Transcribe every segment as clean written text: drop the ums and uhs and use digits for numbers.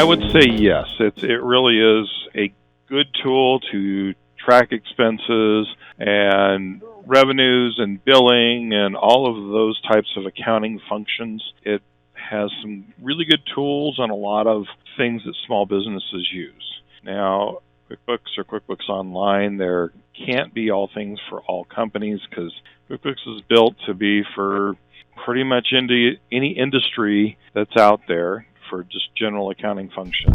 I would say yes. It really is a good tool to track expenses and revenues and billing and all of those types of accounting functions. It has some really good tools on a lot of things that small businesses use. Now, QuickBooks or QuickBooks Online, there can't be all things for all companies because QuickBooks is built to be for pretty much into any industry that's out there for just general accounting functions.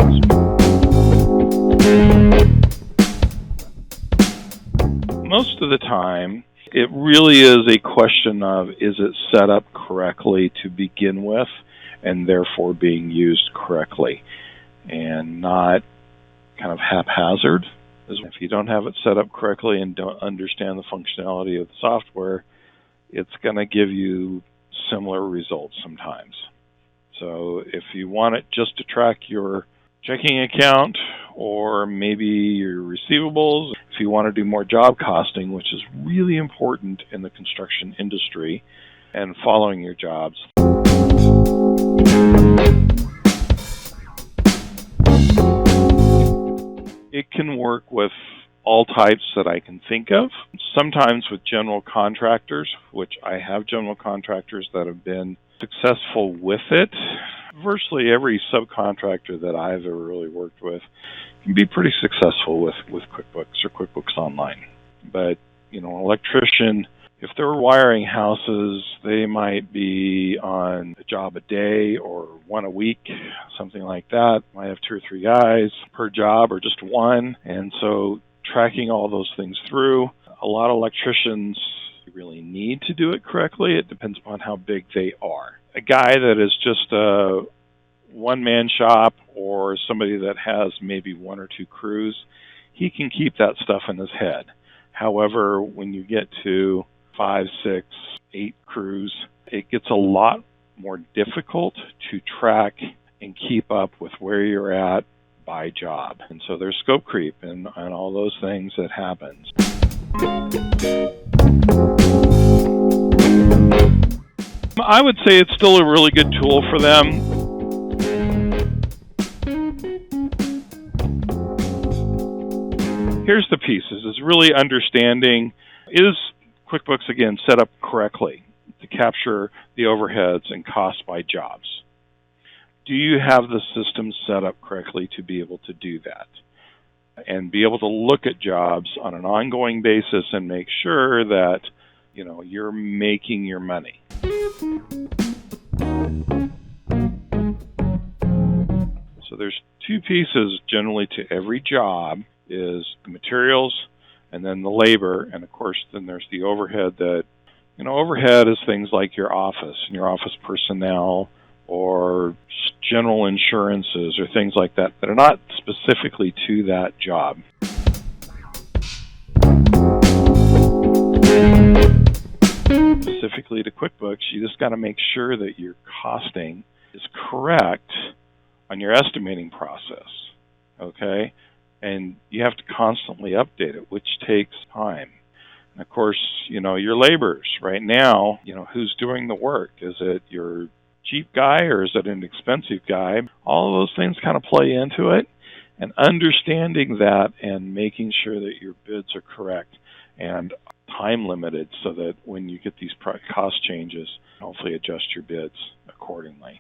Most of the time, it really is a question of, is it set up correctly to begin with and therefore being used correctly and not kind of haphazard. If you don't have it set up correctly and don't understand the functionality of the software, it's going to give you similar results sometimes. So if you want it just to track your checking account or maybe your receivables, if you want to do more job costing, which is really important in the construction industry, and following your jobs. It can work with all types that I can think of. Sometimes with general contractors, which I have general contractors that have been successful with it. Virtually every subcontractor that I've ever really worked with can be pretty successful with QuickBooks or QuickBooks Online. But, an electrician, if they're wiring houses, they might be on a job a day or one a week, something like that. Might have 2 or 3 guys per job or just one. And so tracking all those things through, a lot of electricians really need to do it correctly. It depends upon how big they are. A guy that is just a one-man shop or somebody that has maybe 1 or 2 crews, he can keep that stuff in his head. However, when you get to 5, 6, 8 crews, it gets a lot more difficult to track and keep up with where you're at by job. And so there's scope creep and all those things that happens. I would say it's still a really good tool for them. Here's the pieces, is really understanding, is QuickBooks, again, set up correctly to capture the overheads and costs by jobs? Do you have the system set up correctly to be able to do that? And be able to look at jobs on an ongoing basis and make sure that, you're making your money. So there's 2 pieces generally to every job, is the materials and then the labor, and of course then there's the overhead that, overhead is things like your office and your office personnel or general insurances or things like that that are not specifically to that job. Specifically to QuickBooks, you just got to make sure that your costing is correct on your estimating process, okay? And you have to constantly update it, which takes time. And of course, your laborers right now, who's doing the work? Is it your cheap guy or is it an expensive guy? All of those things kind of play into it, and understanding that and making sure that your bids are correct and time limited so that when you get these cost changes, hopefully adjust your bids accordingly.